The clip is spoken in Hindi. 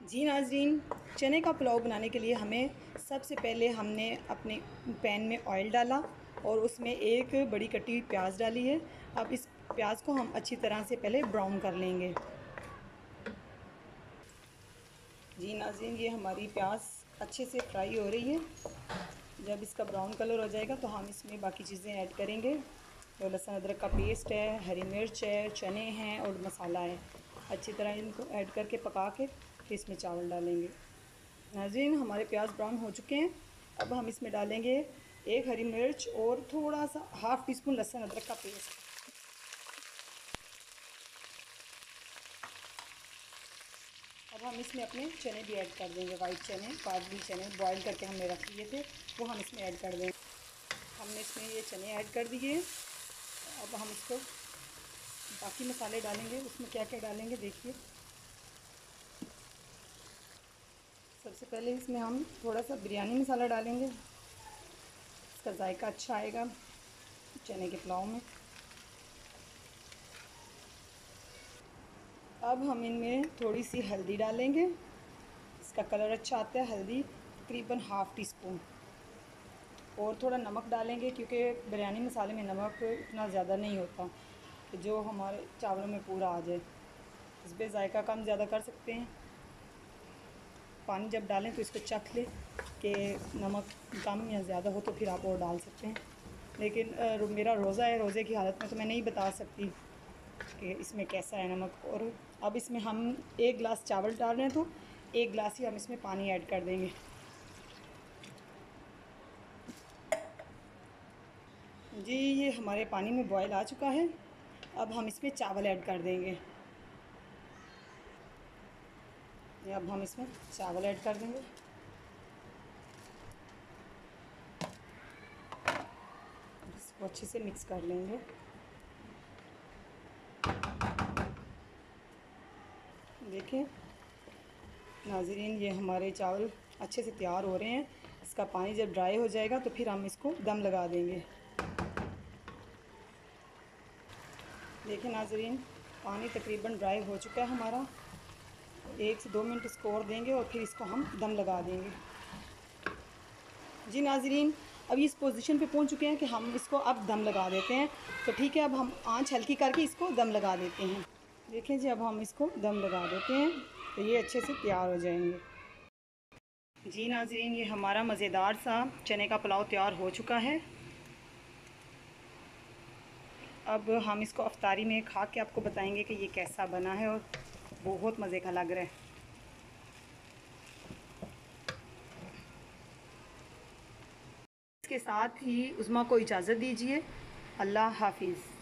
जी नाज़रीन, चने का पुलाव बनाने के लिए हमें सबसे पहले हमने अपने पैन में ऑयल डाला और उसमें एक बड़ी कटी हुई प्याज डाली है। अब इस प्याज को हम अच्छी तरह से पहले ब्राउन कर लेंगे। जी नाज़रीन, ये हमारी प्याज अच्छे से फ्राई हो रही है। जब इसका ब्राउन कलर हो जाएगा तो हम इसमें बाकी चीज़ें ऐड करेंगे। तो लहसुन अदरक का पेस्ट है, हरी मिर्च है, चने हैं और मसाला है। अच्छी तरह इनको ऐड करके पका के फिर इसमें चावल डालेंगे। नाज़रीन, हमारे प्याज ब्राउन हो चुके हैं। अब हम इसमें डालेंगे एक हरी मिर्च और थोड़ा सा हाफ़ टी स्पून लहसुन अदरक का पेस्ट। अब हम इसमें अपने चने भी ऐड कर देंगे। वाइट चने, काबुली चने बॉईल करके हमने रख लिए थे, वो हम इसमें ऐड कर देंगे। हमने इसमें ये चने ऐड कर दिए। अब हम इसको बाकी मसाले डालेंगे। उसमें क्या क्या डालेंगे देखिए। सबसे पहले इसमें हम थोड़ा सा बिरयानी मसाला डालेंगे, इसका जायका अच्छा आएगा चने के पुलाव में। अब हम इनमें थोड़ी सी हल्दी डालेंगे, इसका कलर अच्छा आता है। हल्दी तकरीबन हाफ़ टी स्पून, और थोड़ा नमक डालेंगे क्योंकि बिरयानी मसाले में नमक इतना ज़्यादा नहीं होता कि जो हमारे चावलों में पूरा आ जाए। इस पर जायका कम ज़्यादा कर सकते हैं। पानी जब डालें तो इसको चख ले कि नमक कम या ज़्यादा हो तो फिर आप और डाल सकते हैं। लेकिन मेरा रोज़ा है, रोज़े की हालत में तो मैं नहीं बता सकती कि इसमें कैसा है नमक। और अब इसमें हम 1 गिलास चावल डाल रहे हैं तो 1 गिलास ही हम इसमें पानी ऐड कर देंगे। जी, ये हमारे पानी में बॉयल आ चुका है। अब हम इसमें चावल ऐड कर देंगे। अब हम इसमें चावल ऐड कर देंगे। इसको अच्छे से मिक्स कर लेंगे। देखिए नाज़रीन, ये हमारे चावल अच्छे से तैयार हो रहे हैं। इसका पानी जब ड्राई हो जाएगा तो फिर हम इसको दम लगा देंगे। देखिए नाज़रीन, पानी तकरीबन ड्राई हो चुका है हमारा। 1 से 2 मिनट इसको और देंगे और फिर इसको हम दम लगा देंगे। जी नाज़रीन, अभी इस पोजीशन पे पहुंच चुके हैं कि हम इसको अब दम लगा देते हैं। तो ठीक है, अब हम आंच हल्की करके इसको दम लगा देते हैं। देखिए जी, अब हम इसको दम लगा देते हैं तो ये अच्छे से तैयार हो जाएंगे। जी नाज़रीन, ये हमारा मज़ेदार सा चने का पुलाव तैयार हो चुका है। अब हम इसको अफ्तारी में खा के आपको बताएंगे कि ये कैसा बना है और बहुत मज़े का लग रहा है। इसके साथ ही उस्मा को इजाज़त दीजिए। अल्लाह हाफिज़।